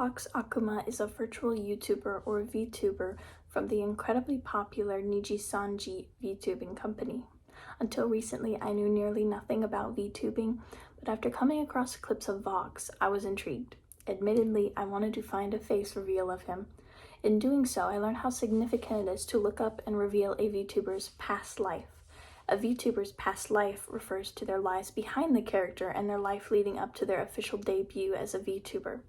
Vox Akuma is a virtual YouTuber or VTuber from the incredibly popular Niji-sanji VTubing company. Until recently, I knew nearly nothing about VTubing, but after coming across clips of Vox, I was intrigued. Admittedly, I wanted to find a face reveal of him. In doing so, I learned how significant it is to look up and reveal a VTuber's past life. A VTuber's past life refers to their lives behind the character and their life leading up to their official debut as a VTuber.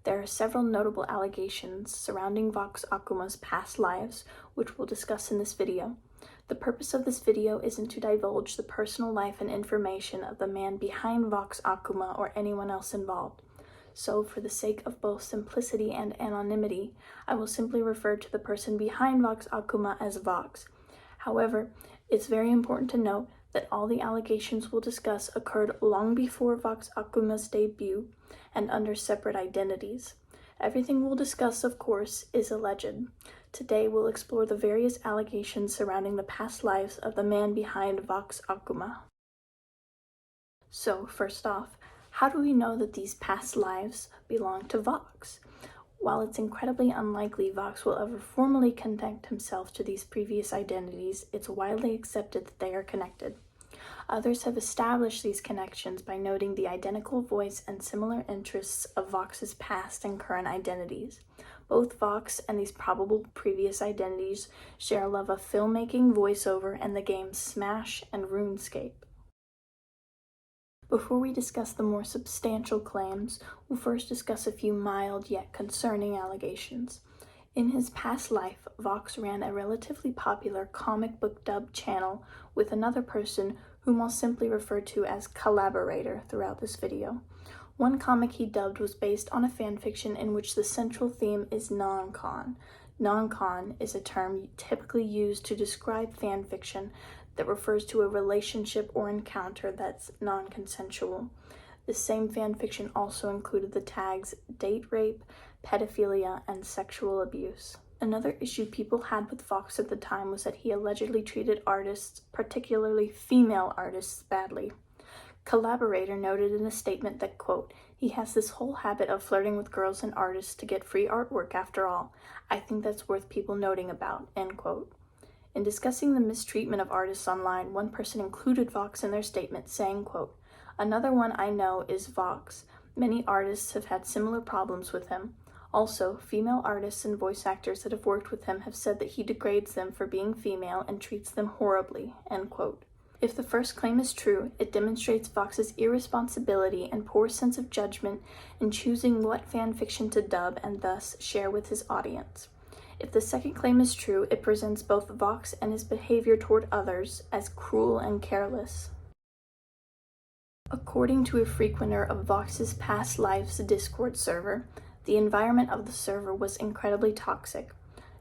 There are several notable allegations surrounding Vox Akuma's past lives, which we'll discuss in this video. The purpose of this video isn't to divulge the personal life and information of the man behind Vox Akuma or anyone else involved. So, for the sake of both simplicity and anonymity, I will simply refer to the person behind Vox Akuma as Vox. However, it's very important to note that all the allegations we'll discuss occurred long before Vox Akuma's debut and under separate identities. Everything we'll discuss, of course, is alleged. Today we'll explore the various allegations surrounding the past lives of the man behind Vox Akuma. So, first off, how do we know that these past lives belong to Vox? While it's incredibly unlikely Vox will ever formally connect himself to these previous identities, it's widely accepted that they are connected. Others have established these connections by noting the identical voice and similar interests of Vox's past and current identities. Both Vox and these probable previous identities share a love of filmmaking, voiceover, and the games Smash and RuneScape. Before we discuss the more substantial claims, we'll first discuss a few mild yet concerning allegations. In his past life, Vox ran a relatively popular comic book dub channel with another person whom I'll simply refer to as Collaborator throughout this video. One comic he dubbed was based on a fanfiction in which the central theme is non-con. Non-con is a term typically used to describe fanfiction that refers to a relationship or encounter that's non-consensual. The same fanfiction also included the tags date rape, pedophilia, and sexual abuse. Another issue people had with Vox at the time was that he allegedly treated artists, particularly female artists, badly. Collaborator noted in a statement that, quote, "He has this whole habit of flirting with girls and artists to get free artwork after all. I think that's worth people noting about," end quote. In discussing the mistreatment of artists online, one person included Vox in their statement, saying, quote, "Another one I know is Vox. Many artists have had similar problems with him. Also, female artists and voice actors that have worked with him have said that he degrades them for being female and treats them horribly," end quote. If the first claim is true, it demonstrates Vox's irresponsibility and poor sense of judgment in choosing what fanfiction to dub and thus share with his audience. If the second claim is true, it presents both Vox and his behavior toward others as cruel and careless. According to a frequenter of Vox's past lives Discord server, the environment of the server was incredibly toxic.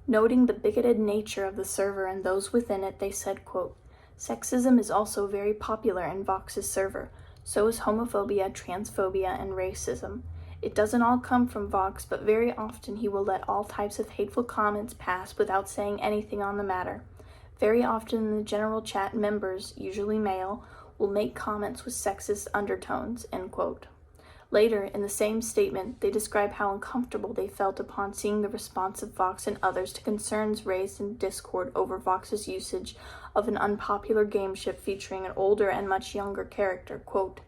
Noting the bigoted nature of the server and those within it, they said, quote, "Sexism is also very popular in Vox's server. So is homophobia, transphobia, and racism. It doesn't all come from Vox, but very often he will let all types of hateful comments pass without saying anything on the matter. Very often in the general chat, members, usually male, will make comments with sexist undertones," end quote. Later, in the same statement, they describe how uncomfortable they felt upon seeing the response of Vox and others to concerns raised in Discord over Vox's usage of an unpopular game ship featuring an older and much younger character. Quote,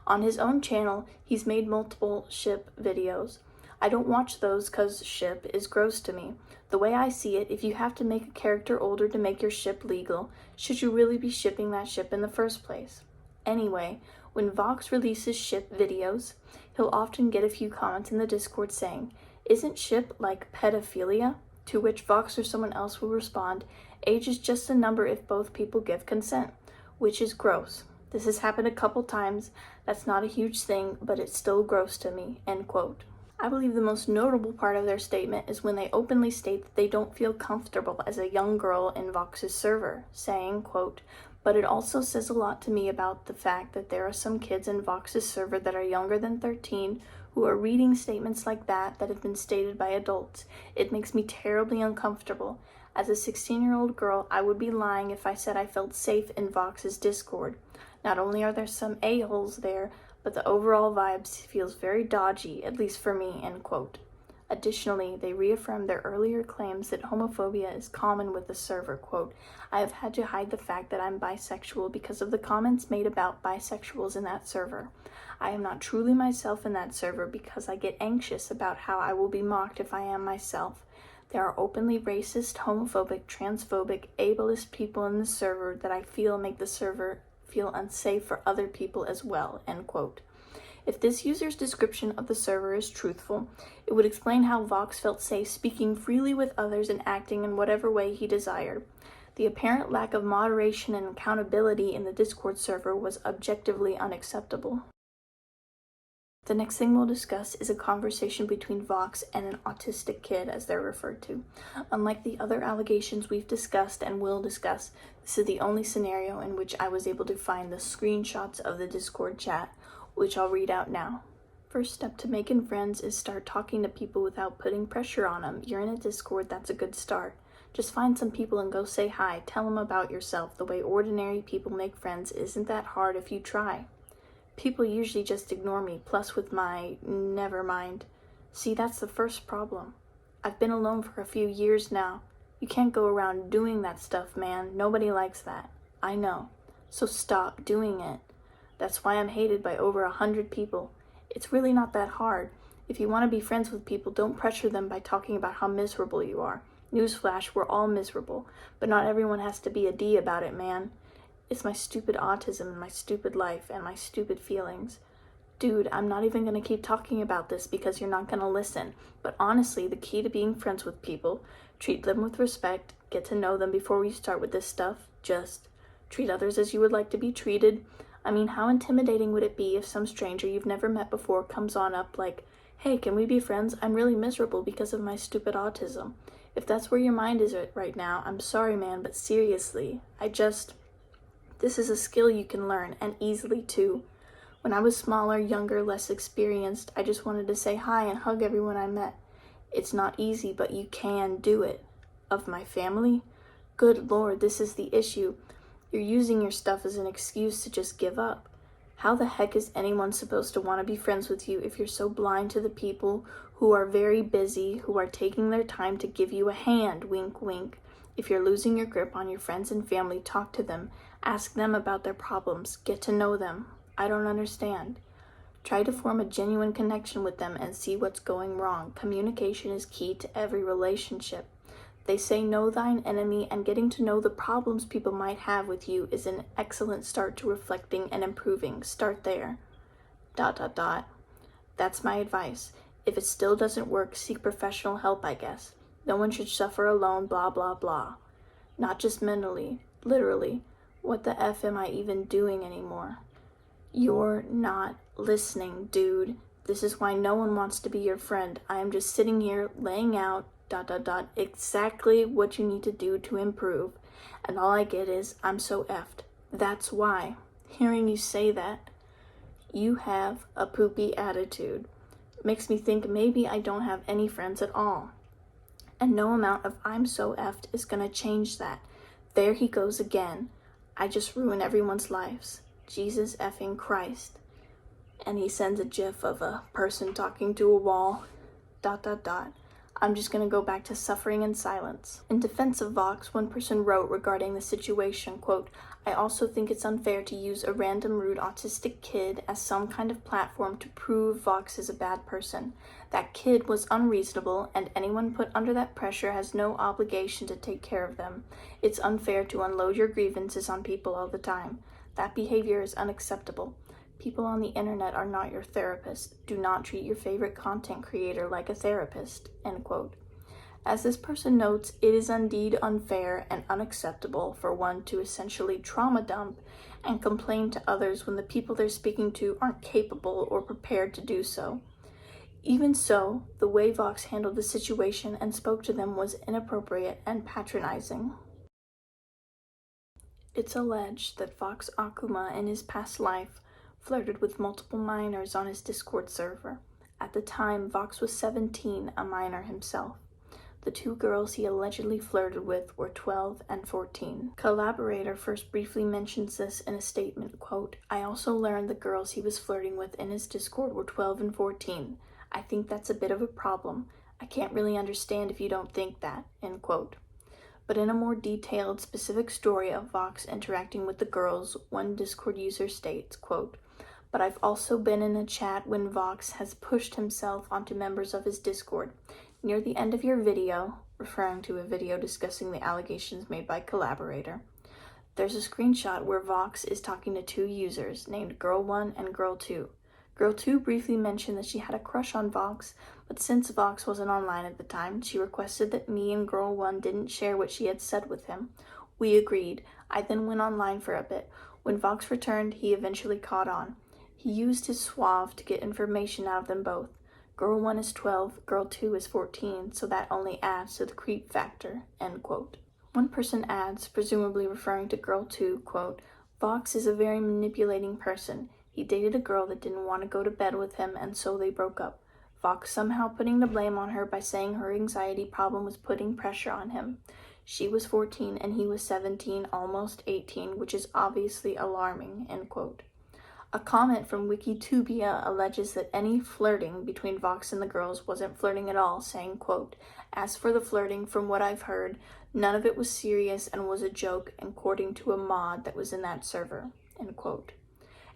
"On his own channel, he's made multiple ship videos. I don't watch those cause ship is gross to me. The way I see it, if you have to make a character older to make your ship legal, should you really be shipping that ship in the first place? Anyway, when Vox releases ship videos, he'll often get a few comments in the Discord saying, 'Isn't ship like pedophilia?' To which Vox or someone else will respond, 'Age is just a number if both people give consent,' which is gross. This has happened a couple times. That's not a huge thing, but it's still gross to me," end quote. I believe the most notable part of their statement is when they openly state that they don't feel comfortable as a young girl in Vox's server, saying, quote, "But it also says a lot to me about the fact that there are some kids in Vox's server that are younger than 13 who are reading statements like that have been stated by adults. It makes me terribly uncomfortable. As a 16-year-old girl, I would be lying if I said I felt safe in Vox's Discord. Not only are there some a-holes there, but the overall vibe feels very dodgy, at least for me, end quote. Additionally, they reaffirmed their earlier claims that homophobia is common with the server, quote, I have had to hide the fact that I'm bisexual because of the comments made about bisexuals in that server. I am not truly myself in that server because I get anxious about how I will be mocked if I am myself. There are openly racist, homophobic, transphobic, ableist people in the server that I feel make the server feel unsafe for other people as well, end quote. If this user's description of the server is truthful, it would explain how Vox felt safe speaking freely with others and acting in whatever way he desired. The apparent lack of moderation and accountability in the Discord server was objectively unacceptable. The next thing we'll discuss is a conversation between Vox and an autistic kid, as they're referred to. Unlike the other allegations we've discussed and will discuss, this is the only scenario in which I was able to find the screenshots of the Discord chat, which I'll read out now. First step to making friends is start talking to people without putting pressure on them. You're in a Discord, that's a good start. Just find some people and go say hi. Tell them about yourself. The way ordinary people make friends isn't that hard if you try. People usually just ignore me, plus with my never mind. See, that's the first problem. I've been alone for a few years now. You can't go around doing that stuff, man. Nobody likes that. I know. So stop doing it. That's why I'm hated by over 100 people. It's really not that hard. If you want to be friends with people, don't pressure them by talking about how miserable you are. Newsflash, we're all miserable, but not everyone has to be a D about it, man. It's my stupid autism and my stupid life and my stupid feelings. Dude, I'm not even going to keep talking about this because you're not going to listen. But honestly, the key to being friends with people, treat them with respect, get to know them before we start with this stuff. Just treat others as you would like to be treated. I mean, how intimidating would it be if some stranger you've never met before comes on up like, hey, can we be friends? I'm really miserable because of my stupid autism. If that's where your mind is at right now, I'm sorry, man, but seriously, this is a skill you can learn, and easily too. When I was smaller, younger, less experienced, I just wanted to say hi and hug everyone I met. It's not easy, but you can do it. Of my family? Good Lord, this is the issue. You're using your stuff as an excuse to just give up. How the heck is anyone supposed to want to be friends with you if you're so blind to the people who are very busy, who are taking their time to give you a hand, wink, wink. If you're losing your grip on your friends and family, talk to them. Ask them about their problems. Get to know them. I don't understand. Try to form a genuine connection with them and see what's going wrong. Communication is key to every relationship. They say know thine enemy, and getting to know the problems people might have with you is an excellent start to reflecting and improving. Start there. ... That's my advice. If it still doesn't work, seek professional help, I guess. No one should suffer alone, blah, blah, blah. Not just mentally, literally. What the F am I even doing anymore? You're not listening, dude. This is why no one wants to be your friend. I am just sitting here laying out ... exactly what you need to do to improve. And all I get is, I'm so effed. That's why. Hearing you say that, you have a poopy attitude. Makes me think maybe I don't have any friends at all. And no amount of I'm so effed is gonna change that. There he goes again. I just ruin everyone's lives. Jesus effing Christ. And he sends a gif of a person talking to a wall. ... I'm just going to go back to suffering in silence. In defense of Vox, one person wrote regarding the situation, quote, I also think it's unfair to use a random rude autistic kid as some kind of platform to prove Vox is a bad person. That kid was unreasonable, and anyone put under that pressure has no obligation to take care of them. It's unfair to unload your grievances on people all the time. That behavior is unacceptable. People on the internet are not your therapist. Do not treat your favorite content creator like a therapist, end quote. As this person notes, it is indeed unfair and unacceptable for one to essentially trauma dump and complain to others when the people they're speaking to aren't capable or prepared to do so. Even so, the way Vox handled the situation and spoke to them was inappropriate and patronizing. It's alleged that Vox Akuma in his past life flirted with multiple minors on his Discord server. At the time, Vox was 17, a minor himself. The two girls he allegedly flirted with were 12 and 14. Collaborator first briefly mentions this in a statement, quote, "I also learned the girls he was flirting with in his Discord were 12 and 14. I think that's a bit of a problem. I can't really understand if you don't think that," end quote. But in a more detailed, specific story of Vox interacting with the girls, one Discord user states, quote, "But I've also been in a chat when Vox has pushed himself onto members of his Discord. Near the end of your video," referring to a video discussing the allegations made by Collaborator, "there's a screenshot where Vox is talking to two users named Girl 1 and Girl 2. Girl 2 briefly mentioned that she had a crush on Vox, but since Vox wasn't online at the time, she requested that me and Girl 1 didn't share what she had said with him. We agreed. I then went online for a bit. When Vox returned, he eventually caught on. He used his suave to get information out of them both. Girl 1 is 12, Girl 2 is 14, so that only adds to the creep factor," end quote. One person adds, presumably referring to Girl 2, quote, "Vox is a very manipulating person. He dated a girl that didn't want to go to bed with him, and so they broke up. Vox somehow putting the blame on her by saying her anxiety problem was putting pressure on him. She was 14 and he was 17, almost 18, which is obviously alarming," end quote. A comment from Wikitubia alleges that any flirting between Vox and the girls wasn't flirting at all, saying, quote, "As for the flirting, from what I've heard, none of it was serious and was a joke, according to a mod that was in that server," end quote.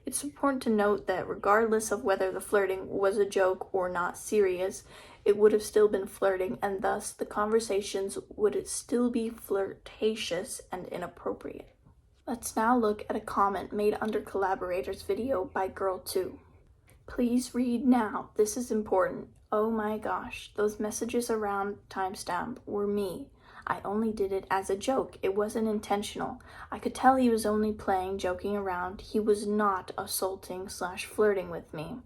It's important to note that regardless of whether the flirting was a joke or not serious, it would have still been flirting, and thus the conversations would still be flirtatious and inappropriate. Let's now look at a comment made under Collaborator's video by Girl 2. "Please read now. This is important. Oh my gosh, those messages around timestamp were me. I only did it as a joke. It wasn't intentional. I could tell he was only playing, joking around. He was not assaulting/flirting with me.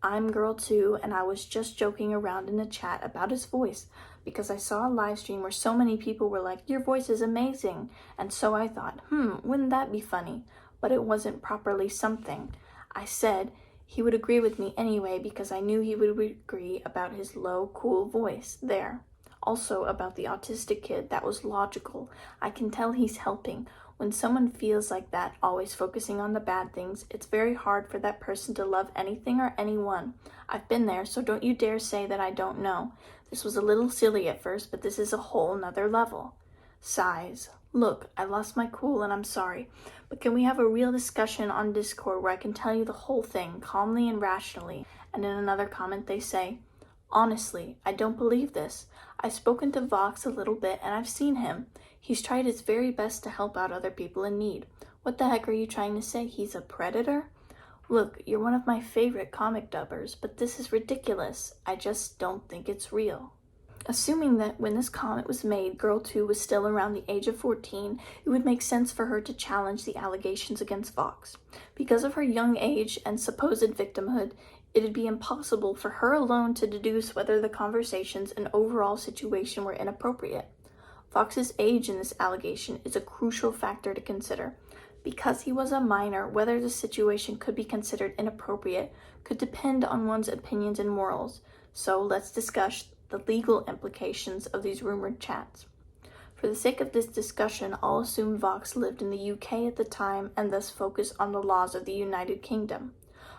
I'm Girl 2, and I was just joking around in a chat about his voice because I saw a live stream where so many people were like, 'Your voice is amazing.' And so I thought, wouldn't that be funny? But it wasn't properly something. I said he would agree with me anyway because I knew he would agree about his low, cool voice. There. Also about the autistic kid, that was logical. I can tell he's helping. When someone feels like that, always focusing on the bad things, it's very hard for that person to love anything or anyone. I've been there, so don't you dare say that I don't know. This was a little silly at first, but this is a whole nother level." Sighs. "Look, I lost my cool and I'm sorry, but can we have a real discussion on Discord where I can tell you the whole thing, calmly and rationally?" And in another comment they say, "Honestly, I don't believe this. I've spoken to Vox a little bit and I've seen him. He's tried his very best to help out other people in need. What the heck are you trying to say? He's a predator? Look, you're one of my favorite comic dubbers, but this is ridiculous. I just don't think it's real." Assuming that when this comment was made, Girl 2 was still around the age of 14, it would make sense for her to challenge the allegations against Vox. Because of her young age and supposed victimhood, it'd be impossible for her alone to deduce whether the conversations and overall situation were inappropriate. Vox's age in this allegation is a crucial factor to consider. Because he was a minor, whether the situation could be considered inappropriate could depend on one's opinions and morals. So let's discuss the legal implications of these rumored chats. For the sake of this discussion, I'll assume Vox lived in the UK at the time and thus focus on the laws of the United Kingdom.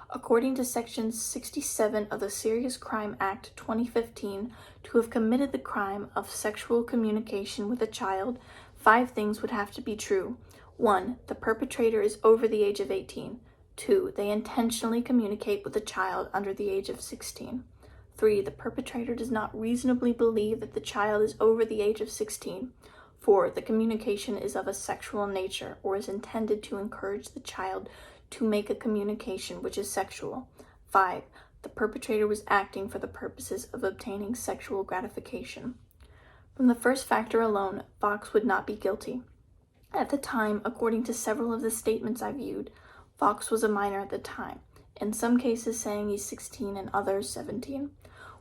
According to Section 67 of the Serious Crime Act 2015, to have committed the crime of sexual communication with a child, 5 things would have to be true. 1. The perpetrator is over the age of 18. 2. They intentionally communicate with a child under the age of 16. 3. The perpetrator does not reasonably believe that the child is over the age of 16. 4. The communication is of a sexual nature or is intended to encourage the child to make a communication which is sexual. 5. The perpetrator was acting for the purposes of obtaining sexual gratification. From the first factor alone, Vox would not be guilty. At the time, according to several of the statements I viewed, Vox was a minor at the time, in some cases saying he's 16 and others 17.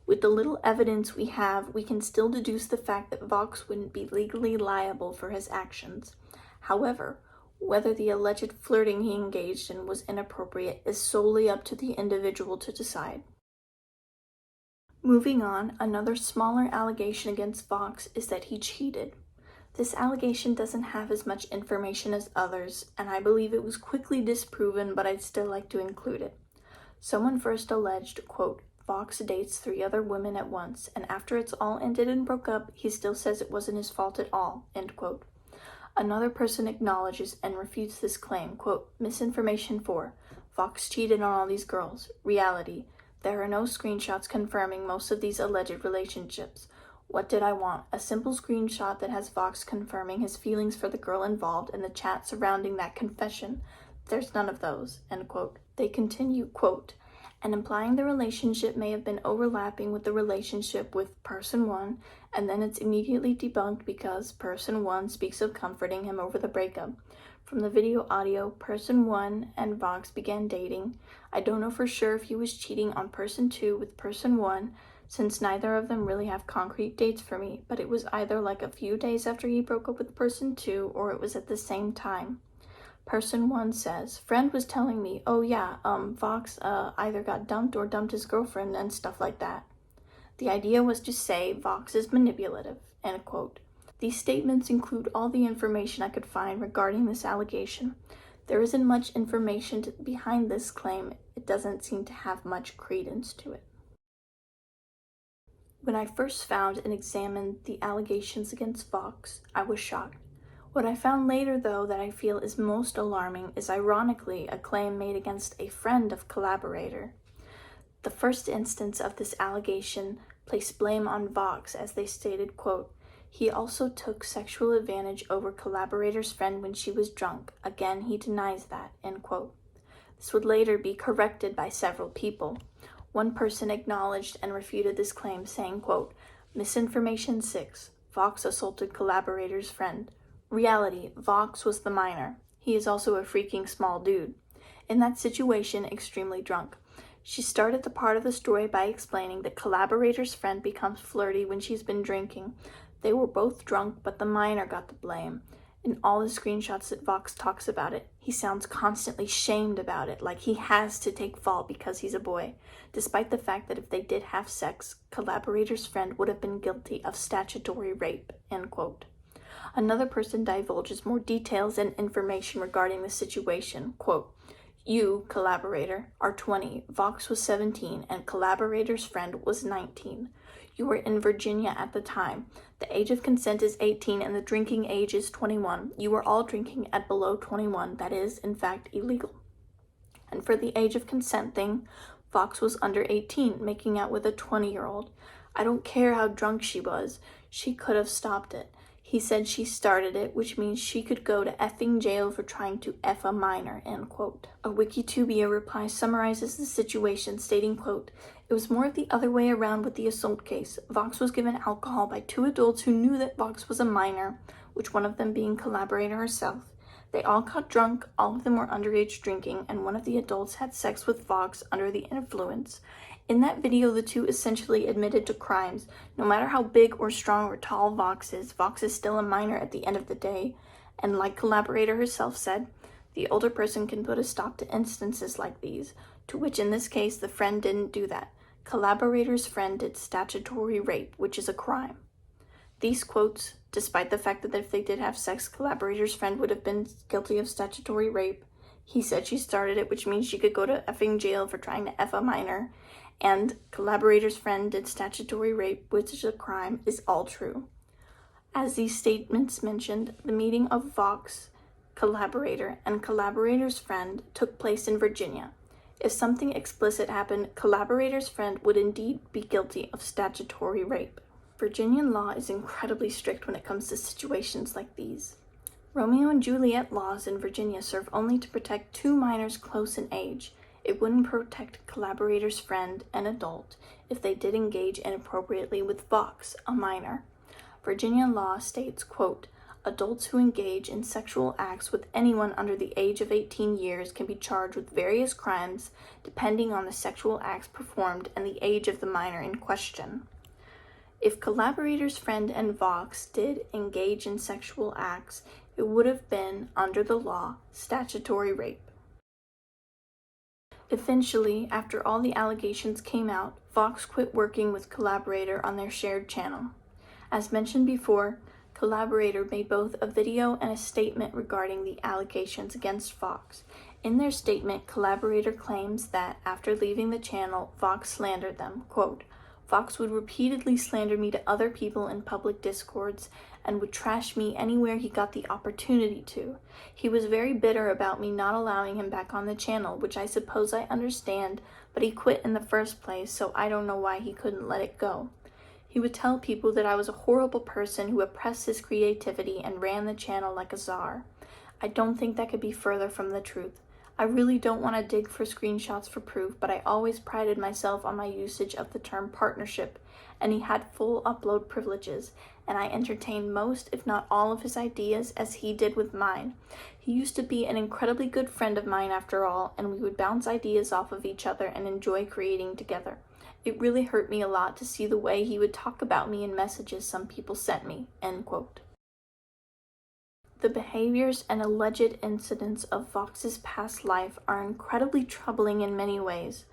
With the little evidence we have, we can still deduce the fact that Vox wouldn't be legally liable for his actions. However, whether the alleged flirting he engaged in was inappropriate is solely up to the individual to decide. Moving on, another smaller allegation against Vox is that he cheated. This allegation doesn't have as much information as others, and I believe it was quickly disproven, but I'd still like to include it. Someone first alleged, quote, Vox dates 3 other women at once, and after it's all ended and broke up, he still says it wasn't his fault at all, end quote. Another person acknowledges and refutes this claim, quote, misinformation 4. Vox cheated on all these girls. Reality. There are no screenshots confirming most of these alleged relationships. What did I want? A simple screenshot that has Vox confirming his feelings for the girl involved and the chat surrounding that confession. There's none of those, end quote. They continue, quote, and implying the relationship may have been overlapping with the relationship with person 1, and then it's immediately debunked because person 1 speaks of comforting him over the breakup. From the video audio, person 1 and Vox began dating. I don't know for sure if he was cheating on person 2 with person 1, since neither of them really have concrete dates for me, but it was either like a few days after he broke up with person 2, or it was at the same time. Person 1 says, friend was telling me, oh yeah, Vox either got dumped or dumped his girlfriend and stuff like that. The idea was to say Vox is manipulative, end quote. These statements include all the information I could find regarding this allegation. There isn't much information behind this claim. It doesn't seem to have much credence to it. When I first found and examined the allegations against Vox, I was shocked. What I found later, though, that I feel is most alarming is ironically a claim made against a friend of collaborator. The first instance of this allegation placed blame on Vox as they stated, quote, he also took sexual advantage over collaborator's friend when she was drunk. Again, he denies that, end quote. This would later be corrected by several people. One person acknowledged and refuted this claim, saying, quote, misinformation 6, Vox assaulted collaborator's friend. Reality, Vox was the minor. He is also a freaking small dude. In that situation, extremely drunk. She started the part of the story by explaining that collaborator's friend becomes flirty when she's been drinking. They were both drunk, but the minor got the blame. In all the screenshots that Vox talks about it, he sounds constantly shamed about it, like he has to take fault because he's a boy, despite the fact that if they did have sex, collaborator's friend would have been guilty of statutory rape, end quote. Another person divulges more details and information regarding the situation. Quote, you, collaborator, are 20, Vox was 17, and collaborator's friend was 19. You were in Virginia at the time. The age of consent is 18 and the drinking age is 21. You were all drinking at below 21. That is, in fact, illegal. And for the age of consent thing, Vox was under 18, making out with a 20-year-old. I don't care how drunk she was. She could have stopped it. He said she started it, which means she could go to effing jail for trying to F a minor, end quote. A Wikitubia reply summarizes the situation, stating, quote, it was more of the other way around with the assault case. Vox was given alcohol by 2 adults who knew that Vox was a minor, which one of them being collaborator herself. They all got drunk, all of them were underage drinking, and one of the adults had sex with Vox under the influence. In that video, the 2 essentially admitted to crimes. No matter how big or strong or tall Vox is still a minor at the end of the day. And like collaborator herself said, the older person can put a stop to instances like these, to which in this case, the friend didn't do that. Collaborator's friend did statutory rape, which is a crime. These quotes, despite the fact that if they did have sex, collaborator's friend would have been guilty of statutory rape. He said she started it, which means she could go to effing jail for trying to F a minor. And collaborator's friend did statutory rape, which is a crime, is all true. As these statements mentioned, the meeting of Vox, collaborator, and collaborator's friend took place in Virginia. If something explicit happened, collaborator's friend would indeed be guilty of statutory rape. Virginian law is incredibly strict when it comes to situations like these. Romeo and Juliet laws in Virginia serve only to protect 2 minors close in age. It wouldn't protect collaborator's friend, an adult, if they did engage inappropriately with Vox, a minor. Virginia law states, quote, adults who engage in sexual acts with anyone under the age of 18 years can be charged with various crimes depending on the sexual acts performed and the age of the minor in question. If collaborator's friend and Vox did engage in sexual acts, it would have been, under the law, statutory rape. Eventually, after all the allegations came out, Vox quit working with Collaborator on their shared channel. As mentioned before, Collaborator made both a video and a statement regarding the allegations against Vox. In their statement, Collaborator claims that after leaving the channel, Vox slandered them. Quote, Vox would repeatedly slander me to other people in public discords and would trash me anywhere he got the opportunity to. He was very bitter about me not allowing him back on the channel, which I suppose I understand, but he quit in the first place, so I don't know why he couldn't let it go. He would tell people that I was a horrible person who oppressed his creativity and ran the channel like a czar. I don't think that could be further from the truth. I really don't want to dig for screenshots for proof, but I always prided myself on my usage of the term partnership, and he had full upload privileges, and I entertained most, if not all, of his ideas as he did with mine. He used to be an incredibly good friend of mine after all, and we would bounce ideas off of each other and enjoy creating together. It really hurt me a lot to see the way he would talk about me in messages some people sent me." End quote. The behaviors and alleged incidents of Vox's past life are incredibly troubling in many ways.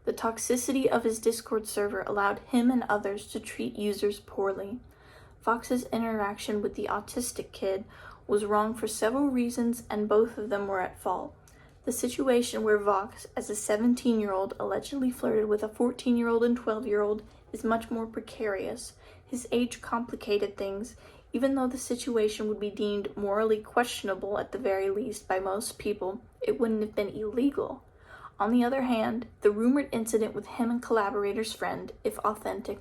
The toxicity of his Discord server allowed him and others to treat users poorly. Vox's interaction with the autistic kid was wrong for several reasons, and both of them were at fault. The situation where Vox, as a 17-year-old, allegedly flirted with a 14-year-old and 12-year-old is much more precarious. His age complicated things. Even though the situation would be deemed morally questionable at the very least by most people, it wouldn't have been illegal. On the other hand, the rumored incident with him and Collaborator's friend, if authentic,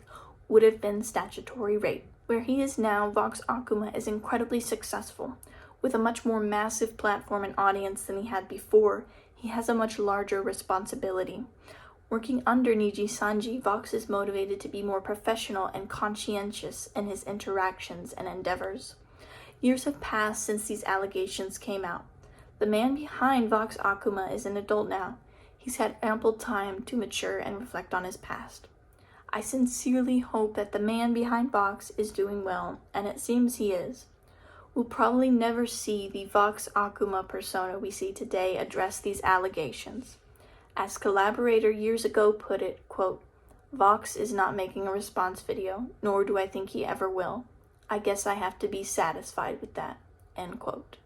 would have been statutory rape. Where he is now, Vox Akuma is incredibly successful. With a much more massive platform and audience than he had before, he has a much larger responsibility. Working under Niji Sanji, Vox is motivated to be more professional and conscientious in his interactions and endeavors. Years have passed since these allegations came out. The man behind Vox Akuma is an adult now. He's had ample time to mature and reflect on his past. I sincerely hope that the man behind Vox is doing well, and it seems he is. We'll probably never see the Vox Akuma persona we see today address these allegations. As Collaborator years ago put it, quote, Vox is not making a response video, nor do I think he ever will. I guess I have to be satisfied with that, end quote.